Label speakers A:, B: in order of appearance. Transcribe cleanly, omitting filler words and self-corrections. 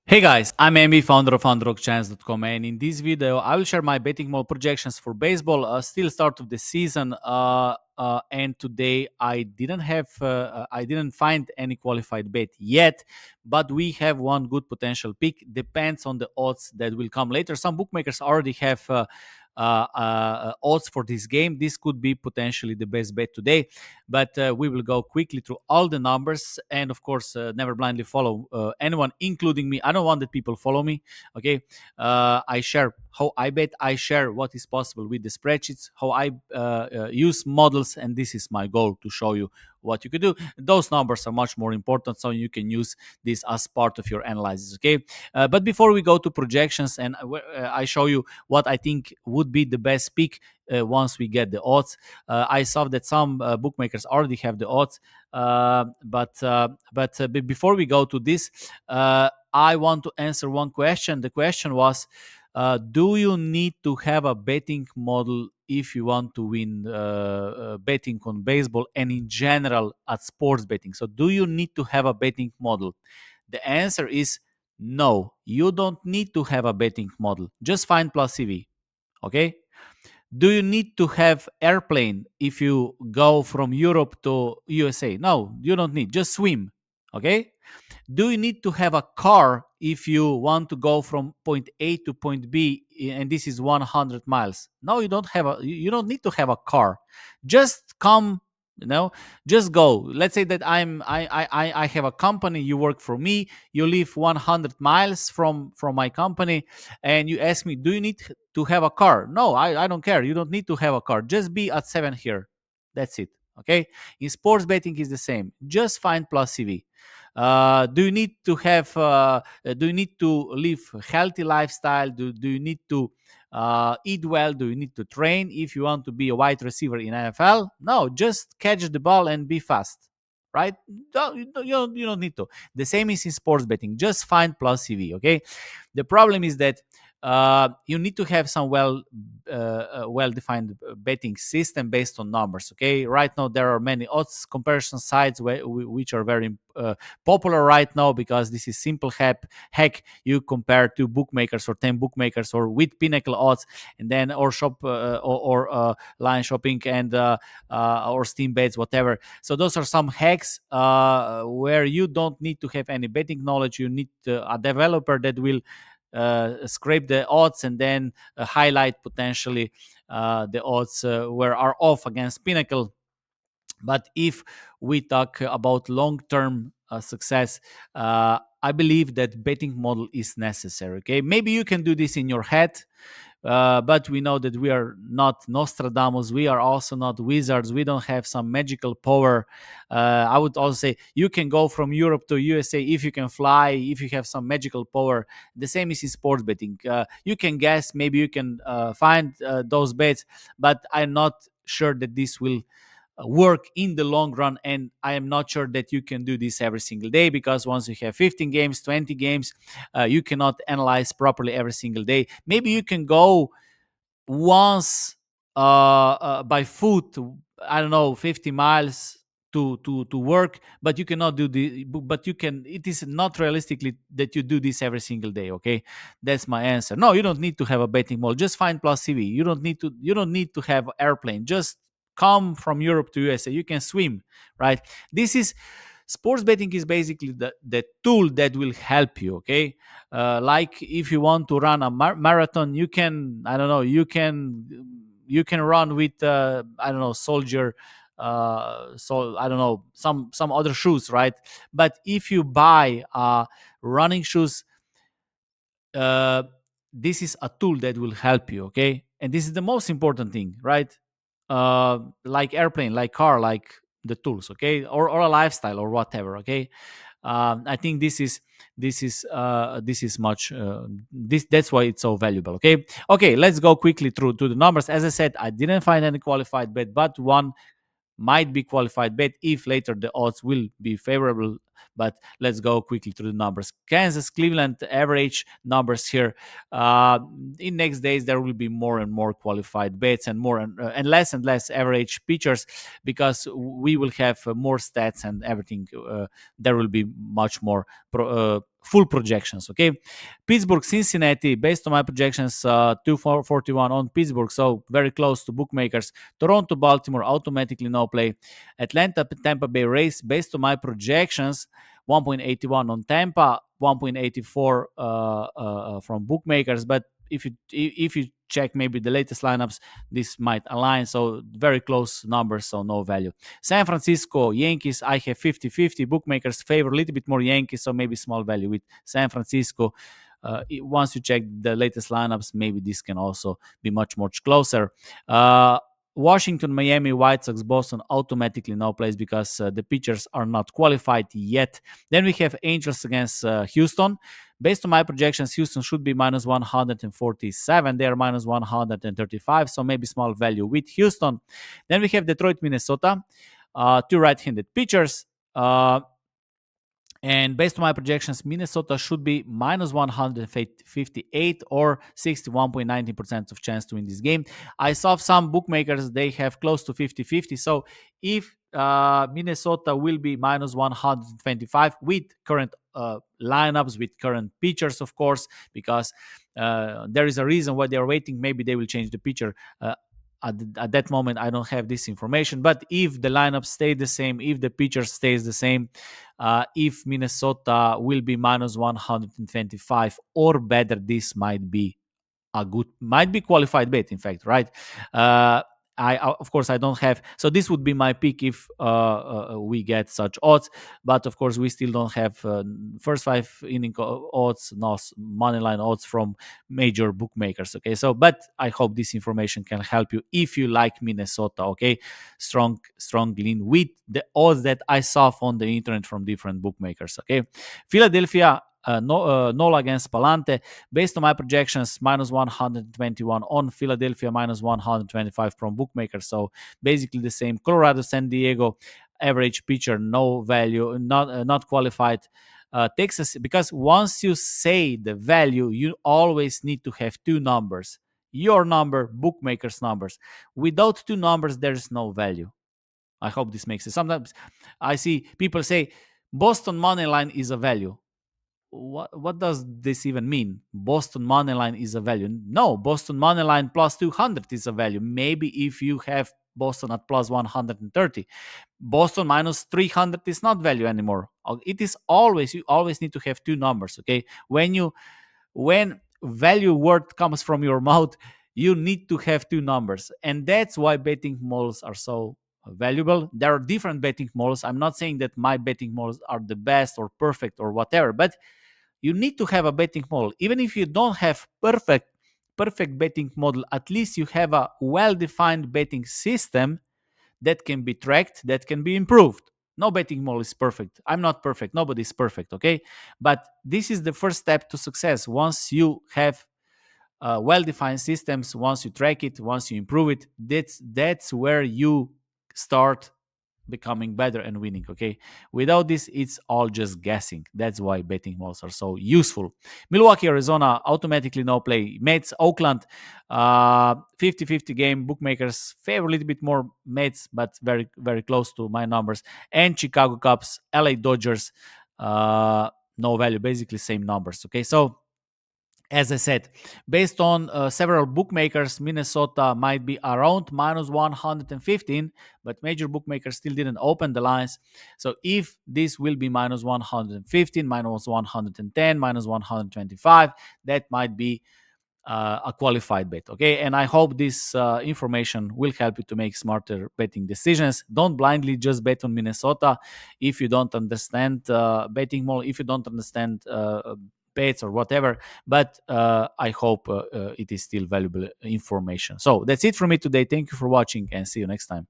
A: Hey guys, I'm Amy, founder of underdogchance.com, and in this video, I will share my betting model projections for baseball. Still start of the season, and today I didn't find any qualified bet yet, but we have one good potential pick. Depends on the odds that will come later. Some bookmakers already have odds for this game. This could be potentially the best bet today, but we will go quickly through all the numbers, and of course never blindly follow anyone, including me. I don't want that people follow me. Okay. I share how I bet. I share what is possible with the spreadsheets, how I use models, and this is my goal, to show you what you could do. Those numbers are much more important, so you can use this as part of your analysis. Okay. But before we go to projections, and I show you what I think would be the best pick once we get the odds. I saw that some bookmakers already have the odds, but before we go to this, I want to answer one question. The question was, do you need to have a betting model if you want to win betting on baseball and in general at sports betting? So, do you need to have a betting model? The answer is no. You don't need to have a betting model. Just find plus CV. Okay. Do you need to have airplane if you go from Europe to USA? No, you don't need. Just swim. Okay. Do you need to have a car if you want to go from point A to point B, and this is 100 miles? No, you don't have a. You don't need to have a car. Just come. You know, just go. Let's say that I have a company. You work for me. You live 100 miles from my company, and you ask me, do you need to have a car? No, I don't care. You don't need to have a car. Just be at 7 here. That's it. Okay. In sports betting is the same. Just find plus CV. Do you need to have? Do you need to live a healthy lifestyle? Do you need to eat well? Do you need to train if you want to be a wide receiver in NFL? No, just catch the ball and be fast. Right? You don't need to. The same is in sports betting. Just find plus CV. Okay. The problem is that you need to have some well defined betting system based on numbers. Okay, right now there are many odds comparison sites which are very popular right now, because this is simple hack. You compare two bookmakers or 10 bookmakers or with Pinnacle odds, and then or shop or line shopping and or steam bets, whatever. So those are some hacks where you don't need to have any betting knowledge. You need a developer that will scrape the odds and then highlight potentially the odds where are off against Pinnacle. But if we talk about long-term success, I believe that betting model is necessary. Okay, maybe you can do this in your head, but we know that we are not Nostradamus. We are also not wizards. We don't have some magical power. I would also say you can go from Europe to USA if you can fly, if you have some magical power. The same is in sports betting. You can guess, maybe you can find those bets, but I'm not sure that this will work in the long run, and I am not sure that you can do this every single day, because once you have 15 games, 20 games, you cannot analyze properly every single day. Maybe you can go once by foot, I don't know, 50 miles to work, but you cannot do the but you can, it is not realistically that you do this every single day. Okay, that's my answer. No, you don't need to have a betting model. Just find plus CV. You don't need to have airplane. Just come from Europe to USA. You can swim, right? This is sports betting is basically the tool that will help you. Okay, like if you want to run a marathon, you can, I don't know, you can run with I don't know, soldier, so I don't know, some other shoes, right? But if you buy running shoes, uh, this is a tool that will help you. Okay, and this is the most important thing, right? Like airplane, like car, like the tools. Okay, or a lifestyle or whatever. Okay, I think this is much this that's why it's so valuable. Okay, let's go quickly through to the numbers. As I said, I didn't find any qualified bet, but one might be qualified bet if later the odds will be favorable But let's go quickly through the numbers. Kansas, Cleveland average numbers here. In next days there will be more and more qualified bets and more and less average pitchers, because we will have more stats and everything. There will be much more full projections. Okay, Pittsburgh, Cincinnati, based on my projections, 241 on Pittsburgh, so very close to bookmakers. Toronto, Baltimore, automatically no play. Atlanta, Tampa Bay Rays, based on my projections, 1.81 on Tampa, 1.84 from bookmakers. But if you check maybe the latest lineups, this might align. So very close numbers, so no value. San Francisco, Yankees, I have 50-50. Bookmakers favor a little bit more Yankees, so maybe small value with San Francisco. Once you check the latest lineups, maybe this can also be much closer. Washington, Miami, White Sox, Boston, automatically no place because the pitchers are not qualified yet. Then we have Angels against Houston. Based on my projections, Houston should be minus 147. They are minus 135, so maybe small value with Houston. Then we have Detroit, Minnesota, two right-handed pitchers. And based on my projections, Minnesota should be minus 158 or 61.19% of chance to win this game. I saw some bookmakers, they have close to 50-50. So if Minnesota will be minus 125 with current lineups, with current pitchers, of course, because there is a reason why they are waiting. Maybe they will change the pitcher. At that moment, I don't have this information. But if the lineup stays the same, if the pitcher stays the same, if Minnesota will be minus 125 or better, this might be might be qualified bet, in fact, right? Of course, I don't have, so this would be my pick if we get such odds, but of course we still don't have first five inning odds, no money line odds from major bookmakers. Okay, so but I hope this information can help you if you like Minnesota. Okay, strong lean with the odds that I saw on the internet from different bookmakers. Okay, Philadelphia, Nola against Palante. Based on my projections, minus 121 on Philadelphia, minus 125 from bookmakers. So basically the same. Colorado, San Diego, average pitcher, no value, not qualified. Texas, because once you say the value, you always need to have two numbers. Your number, bookmakers' numbers. Without two numbers, there is no value. I hope this makes sense. Sometimes I see people say Boston money line is a value. What does this even mean? Boston money line is a value. No, Boston money line plus 200 is a value. Maybe if you have Boston at plus 130, Boston minus 300 is not value anymore. It is always, you always need to have two numbers. Okay, when value word comes from your mouth, you need to have two numbers, and that's why betting models are so valuable. There are different betting models. I'm not saying that my betting models are the best or perfect or whatever, but you need to have a betting model. Even if you don't have perfect betting model, at least you have a well-defined betting system that can be tracked, that can be improved. No betting model is perfect. I'm not perfect. Nobody is perfect, okay? But this is the first step to success. Once you have well-defined systems, once you track it, once you improve it, that's where you start becoming better and winning. Okay, without this, it's all just guessing. That's why betting models are so useful. Milwaukee, Arizona, automatically no play. Mets, Oakland, 50-50 game. Bookmakers favor a little bit more Mets, but very close to my numbers. And Chicago Cubs, LA Dodgers, no value, basically same numbers. Okay, so as I said, based on several bookmakers, Minnesota might be around minus 115, but major bookmakers still didn't open the lines. So if this will be minus 115, minus 110, minus 125, that might be a qualified bet. Okay, and I hope this information will help you to make smarter betting decisions. Don't blindly just bet on Minnesota if you don't understand betting more, if you don't understand bets or whatever. But I hope it is still valuable information. So that's it from me today. Thank you for watching and see you next time.